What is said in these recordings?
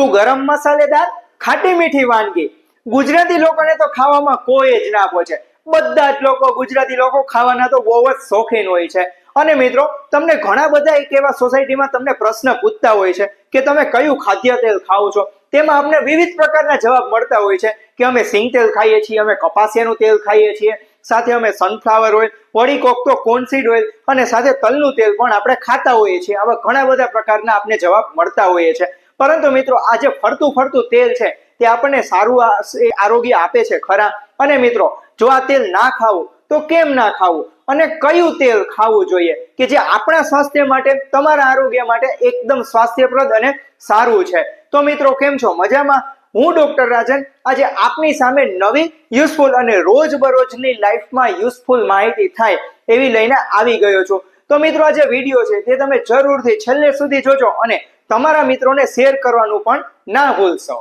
શું ગરમ મસાલેદાર ખાટી મીઠી વાનગી? ગુજરાતી લોકોને તો ખાવામાં કોઈ જ ના પહોંચે. બધા જ લોકો, ગુજરાતી લોકો ખાવાના તો બહુ જ શોખીન હોય છે. અને મિત્રો, તમને ઘણા બધા એક એવા સોસાયટીમાં તમને પ્રશ્ન પૂછતા હોય છે કે તમે કયું ખાદ્ય તેલ ખાઓ છો. તેમાં આપણે વિવિધ પ્રકારના જવાબ મળતા હોય છે કે અમે સિંગ તેલ ખાઈએ છીએ, અમે કપાસિયાનું તેલ ખાઈએ છીએ, સાથે અમે સનફ્લાવર ઓઇલ, વળી કોક તો કોનસીડ ઓઇલ અને સાથે તલનું તેલ પણ આપણે ખાતા હોઈએ છીએ. આવા ઘણા બધા પ્રકારના આપણે જવાબ મળતા હોઈએ છે. પરંતુ મિત્રો, આ જે ફરતું તેલ છે તે આપણને સારું આરોગ્ય આપે છે ખરા? અને મિત્રો, જો આ તેલ ના ખાવું તો કેમ ના ખાવું અને કયું તેલ ખાવું જોઈએ કે જે આપણા સ્વાસ્થ્ય માટે, તમારા આરોગ્ય માટે એકદમ સ્વાસ્થ્યપ્રદ અને સારું છે? તો મિત્રો, કેમ છો? મજામાં? હું ડોક્ટર રાજન આજે આપની સામે નવી યુઝફુલ અને રોજબરોજની લાઈફમાં યુઝફુલ માહિતી થાય એવી લઈને આવી ગયો છું. તો મિત્રો, આ જે વિડીયો છે તે તમે જરૂરથી છેલ્લે સુધી જોજો અને તમારા મિત્રોને શેર કરવાનું પણ ના ભૂલશો.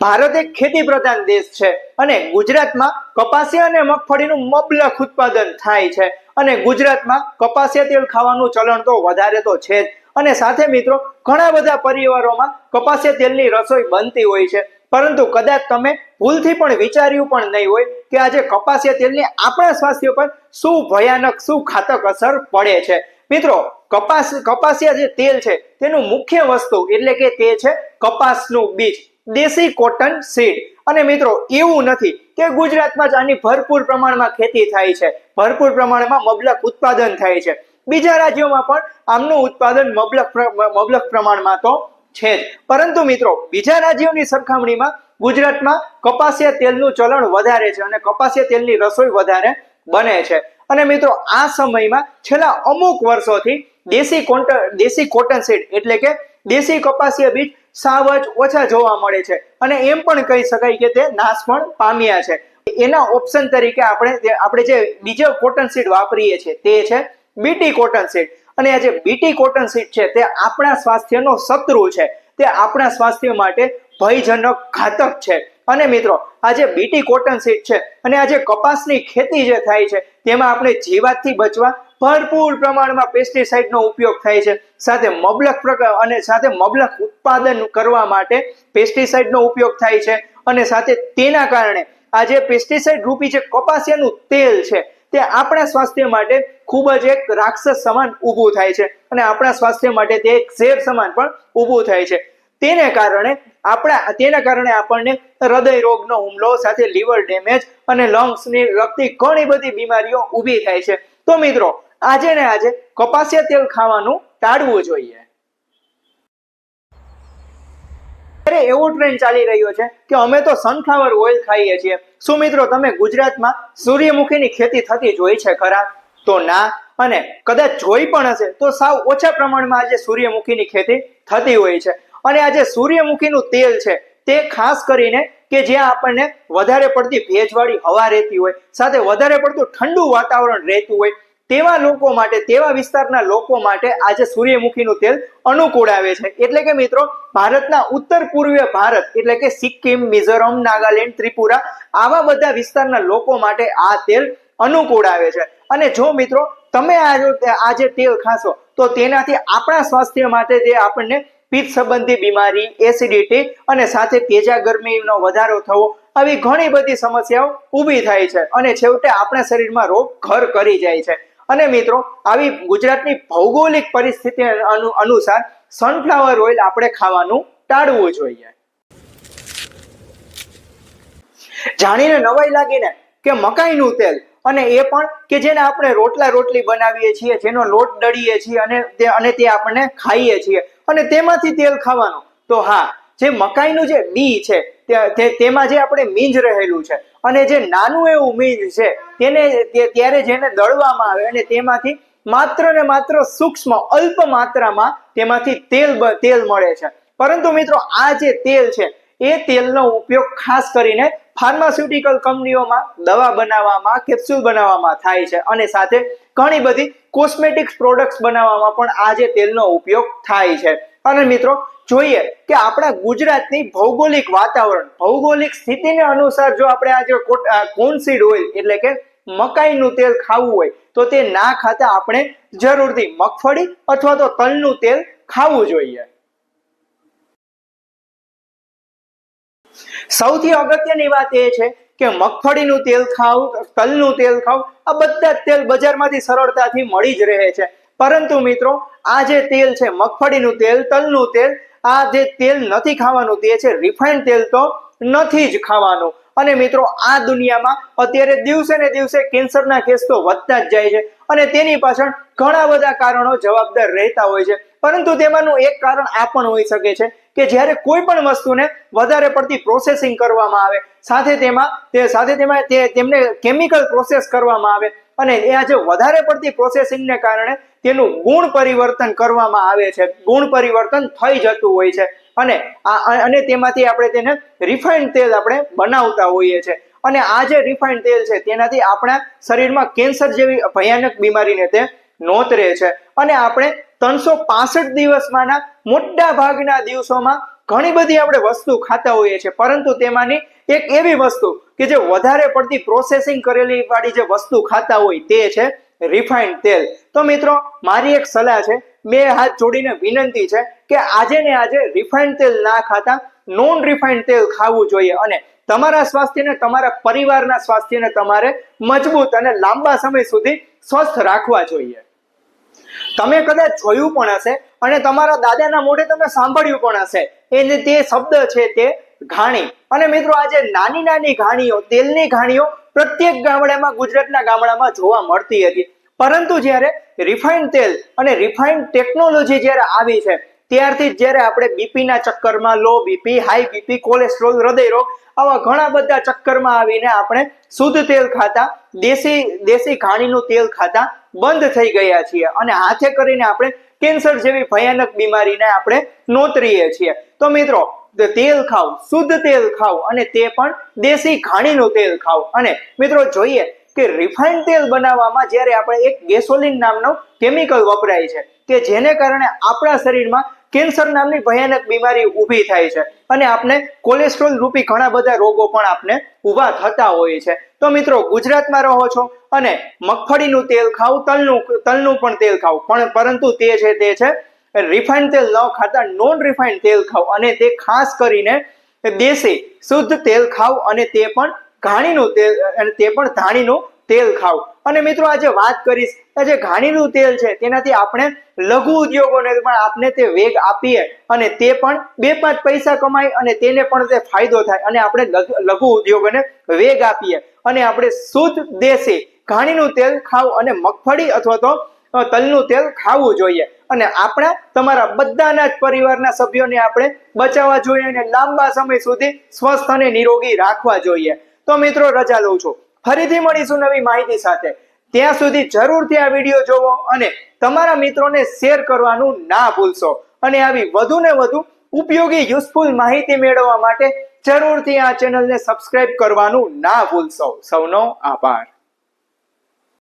ભારત એક ખેતી પ્રધાન દેશ છે અને ગુજરાતમાં કપાસિયા અને મગફળીનું મબલખ ઉત્પાદન થાય છે. અને ગુજરાતમાં કપાસિયા તેલ ખાવાનું ચલણ તો વધારે તો છે જ. અને સાથે મિત્રો, ઘણા બધા પરિવારોમાં કપાસિયા તેલની રસોઈ બનતી હોય છે. પરંતુ કદાચ તમે ભૂલથી પણ વિચાર્યું પણ નહીં હોય કે આજે કપાસિયા તેલની આપણા સ્વાસ્થ્ય પર શું ભયાનક, શું ઘાતક અસર પડે છે. મિત્રો, કપાસિયા જે તેલ છે તેનું મુખ્ય વસ્તુ એટલે કે તે છે કપાસનું બીજ, દેશી કોટન સીડ. અને મિત્રો, એવું નથી કે ગુજરાતમાં જ આની ભરપૂર પ્રમાણમાં ખેતી થાય છે, ભરપૂર પ્રમાણમાં મબલખ ઉત્પાદન થાય છે. બીજા રાજ્યોમાં પણ આમનું ઉત્પાદન મબલખ પ્રમાણમાં તો છે જ. પરંતુ મિત્રો, બીજા રાજ્યોની સરખામણીમાં ગુજરાતમાં કપાસિયા તેલનું ચલણ વધારે છે અને કપાસિયા તેલની રસોઈ વધારે બને છે. અને મિત્રો, આ સમયમાં છેલ્લા અમુક વર્ષોથી દેશી કોટન સીડ એટલે કે દેશી કપાસિયા બીજ સાવ જ ઓછા જોવા મળે છે અને એમ પણ કહી શકાય કે તે નાશ પણ પામ્યા છે. એના ઓપ્શન તરીકે આપણે જે બીજો કોટન સીડ વાપરીએ છીએ તે છે બીટી કોટન સીડ. અને આ જે બીટી કોટન સીડ છે તે આપણા સ્વાસ્થ્યનો શત્રુ છે, તે આપણા સ્વાસ્થ્ય માટે ભયજનક, ઘાતક છે. અને મિત્રો, આ જે બીટી કોટન સીડ છે અને આ જે કપાસની ખેતી જે થાય છે તેમાં આપણે જીવાતથી બચવા ભરપૂર પ્રમાણમાં પેસ્ટિસાઇડનો ઉપયોગ થાય છે. સાથે મબલખ ઉત્પાદન કરવા માટે પેસ્ટિસાઇડનો ઉપયોગ થાય છે. અને સાથે તેના કારણે આ જે પેસ્ટિસાઇડ રૂપી જે કપાસિયાનું તેલ છે તે આપણા સ્વાસ્થ્ય માટે ખૂબ જ એક રાક્ષસ સમાન ઊભું થાય છે અને આપણા સ્વાસ્થ્ય માટે તે એક ઝેર સમાન પણ ઊભું થાય છે. તેના કારણે આપણને હૃદય રોગનો હુમલો, સાથે લીવર ડેમેજ અને લંગ્સને લગતી ઘણી બધી બીમારીઓ ઊભી થાય છે. તો મિત્રો, આજે ને આજે કપાસિયા તેલ ખાવાનું ટાળવું જોઈએ. એવો ટ્રેન્ડ ચાલી રહ્યો છે કે અમે તો સનફ્લાવર ઓઇલ ખાઈએ છીએ. શું મિત્રો, તમે ગુજરાતમાં સૂર્યમુખીની ખેતી થતી જોઈ છે ખરા? તો ના. અને કદાચ જોઈ પણ હશે તો સાવ ઓછા પ્રમાણમાં આજે સૂર્યમુખીની ખેતી થતી હોય છે. અને આજે સૂર્યમુખીનું તેલ છે તે ખાસ કરીને કે જ્યાં આપણને વધારે પડતી ભેજવાળી હવા રહેતી હોય, સાથે વધારે પડતું ઠંડુ વાતાવરણ રહેતું હોય, તેવા લોકો માટે, તેવા વિસ્તારના લોકો માટે આજે સૂર્યમુખીનું તેલ અનુકૂળ આવે છે. એટલે કે મિત્રો, ભારતના ઉત્તર પૂર્વીય ભારત એટલે કે સિક્કિમ, મિઝોરમ, નાગાલેન્ડ, ત્રિપુરા આવા બધા વિસ્તારના લોકો માટે આ તેલ અનુકૂળ આવે છે. અને જો મિત્રો, તમે આ જે તેલ ખાશો તો તેનાથી આપણા સ્વાસ્થ્ય માટે જે આપણને પિત્ત સંબંધી બીમારી, એસિડિટી અને સાથે તેજા ગરમીનો વધારો થવો, આવી ઘણી બધી સમસ્યાઓ ઊભી થાય છે અને છેવટે આપણા શરીરમાં રોગ ઘર કરી જાય છે. અને મિત્રો, આવી ગુજરાતની ભૌગોલિક પરિસ્થિતિ અનુસાર સનફ્લાવર ઓઇલ આપણે ખાવાનું ટાળવું જોઈએ. જાણીને નવાઈ લાગીને કે મકાઈનું તેલ, અને એ પણ કે જેને આપણે રોટલી બનાવીએ છીએ, જેનો લોટ દળીએ છીએ અને તે આપણને ખાઈએ છીએ અને તેમાંથી તેલ ખાવાનું. તો હા, જે મકાઈનું જે બી છે તેમાં જે આપણે મીંજ રહેલું છે અને જે નાનું એવું મીંજ છે ત્યારે જેને દળવામાં આવે અને તેમાંથી માત્ર ને માત્ર સૂક્ષ્મ અલ્પ માત્રામાં તેમાંથી તેલ મળે છે. પરંતુ મિત્રો, આ જે તેલ છે એ તેલનો ઉપયોગ ખાસ કરીને ફાર્માસ્યુટિકલ કંપનીઓમાં દવા બનાવવામાં, કેપ્સ્યુલ બનાવવામાં થાય છે અને સાથે ઘણી બધી કોસ્મેટિક્સ પ્રોડક્ટ્સ બનાવવામાં પણ આ જે તેલનો ઉપયોગ થાય છે. અને મિત્રો, જોઈએ કે આપણા ગુજરાતની ભૌગોલિક વાતાવરણ, ભૌગોલિક સ્થિતિને અનુસાર જો આપણે આ જે કોનસીડ ઓઇલ એટલે કે મકાઈનું તેલ ખાવું હોય તો તે ના ખાતા આપણે જરૂરથી મગફળી અથવા તો તલનું તેલ ખાવું જોઈએ. સૌથી અગત્યની વાત એ છે કે મગફળીનું તેલ ખાવ, તલનું તેલ ખાવ, આ બધા જ તેલ બજારમાંથી સરળતાથી મળી જ રહે છે. પરંતુ મિત્રો આ જે તેલ છે, મગફળીનું તેલ, તલનું તેલ, આ જે તેલ નથી ખાવાનું, તે છે રિફાઇન્ડ તેલ, તો નથી જ ખાવાનું. અને મિત્રો આ દુનિયામાં અત્યારે દિવસે ને દિવસે કેન્સરના કેસ તો વધતા જ જાય છે અને તેની પાછળ ઘણા બધા કારણો જવાબદાર રહેતા હોય છે. પરંતુ તેમાંનું એક કારણ આ પણ હોઈ શકે છે કે જ્યારે કોઈ પણ વસ્તુને વધારે પડતી પ્રોસેસિંગ કરવામાં આવે, સાથે તેમાં તેમને કેમિકલ પ્રોસેસ કરવામાં આવે અને એ આજે વધારે પડતી પ્રોસેસિંગને કારણે તેનું ગુણ પરિવર્તન કરવામાં આવે છે, ગુણ પરિવર્તન થઈ જતું હોય છે અને તેમાંથી આપણે તેને રિફાઇન્ડ તેલ આપણે બનાવતા હોઈએ છીએ. અને આ જે રિફાઇન્ડ તેલ છે તેનાથી આપણા શરીરમાં કેન્સર જેવી ભયાનક બીમારીને તે નોતરે છે. અને આપણે 365 દિવસમાંના મોટા ભાગના દિવસોમાં ઘણી બધી આપણે વસ્તુ ખાતા હોઈએ છીએ, પરંતુ તેમાંની એક એવી વસ્તુ કે જે વધારે પડતી પ્રોસેસિંગ કરેલી વાળી જે વસ્તુ ખાતા હોય તે છે રિફાઇન્ડ તેલ. તો મિત્રો મારી એક સલાહ છે, બે હાથ જોડીને વિનંતી છે કે આજે ને આજે રિફાઇન્ડ તેલ ના ખાતા નોન રિફાઇન્ડ તેલ ખાવું જોઈએ અને તમારા સ્વાસ્થ્યને, તમારા પરિવારના સ્વાસ્થ્યને તમારે મજબૂત અને લાંબા સમય સુધી સ્વસ્થ રાખવા જોઈએ. તમે કદાચ જોયું પણ હશે અને તમારા દાદાના મોઢે તમે સાંભળ્યું પણ હશે, એને તે શબ્દ છે તે ઘાણી. અને મિત્રો આજે નાની નાની ઘાણીઓ, તેલની ઘાણીઓ પ્રત્યેક ગામડામાં, ગુજરાતના ગામડામાં જોવા મળતી હતી. પરંતુ જ્યારે રિફાઇન્ડ તેલ અને રિફાઇન્ડ ટેકનોલોજી જ્યારે આવી છે ત્યારથી જ્યારે આપણે બીપીના ચક્કરમાં, low BP, high BP, cholesterol, હૃદય રોગ, આવા ઘણા બધા ચક્કરમાં આવીને આપણે શુદ્ધ તેલ ખાતા, દેશી ઘાણીનું તેલ ખાતા બંધ થઈ ગયા છીએ અને હાથે કરીને આપણે કેન્સર જેવી ભયાનક બીમારીને આપણે નોતરીએ છીએ. તો મિત્રો તેલ ખાવ, શુદ્ધ તેલ ખાવ અને તે પણ દેશી ઘાણીનું તેલ ખાવ. અને મિત્રો જોઈએ કે રિફાઇન્ડ તેલ બનાવવામાં જ્યારે આપણે એક ગેસોલિન નામનો કેમિકલ વપરાય છે કે જેને કારણે આપણા શરીરમાં કેન્સર નામની ભયાનક બીમારી ઊભી થાય છે અને આપણે કોલેસ્ટ્રોલ રૂપી ઘણા બધા રોગો પણ આપણે ઊભા થતા હોય છે. તો મિત્રો ગુજરાતમાં રહો છો અને મગફળીનું તેલ ખાવ, તલનું પણ તેલ ખાવ, પરંતુ તે છે રિફાઇન્ડ તેલ ન ખાતા નોન રિફાઇન્ડ તેલ ખાવ અને તે ખાસ કરીને દેશી શુદ્ધ તેલ ખાવ અને તે પણ ઘાણીનું તેલ, અને તે પણ ધાણીનું તેલ ખાવ. અને મિત્રો આજે વાત કરીશ કે જે ઘાણીનું તેલ છે તેનાથી આપણે લઘુ ઉદ્યોગોને પણ આપણે તે વેગ આપીએ અને તે પણ 2-5 પૈસા કમાય અને તેને પણ તે ફાયદો થાય અને આપણે લઘુ ઉદ્યોગોને વેગ આપીએ અને આપણે શુદ્ધ દેશી ઘાણીનું તેલ ખાવ અને મગફળી અથવા તો તલનું તેલ ખાવું જોઈએ. અને આપણા તમારા બધાના જ પરિવારના સભ્યોને આપણે બચાવવા જોઈએ અને લાંબા સમય સુધી સ્વસ્થ અને નિરોગી રાખવા જોઈએ. તો મિત્રો રજા લઉં છું, ફરીથી મળીશું નવી માહિતી સાથે. ત્યાં સુધી જરૂરથી આ વિડીયો જોવો અને તમારા મિત્રોને શેર કરવાનું ના ભૂલશો. અને આવી વધુ ને વધુ ઉપયોગી યુઝફુલ માહિતી મેળવવા માટે જરૂરથી આ ચેનલને સબસ્ક્રાઇબ કરવાનું ના ભૂલશો. સૌનો આભાર.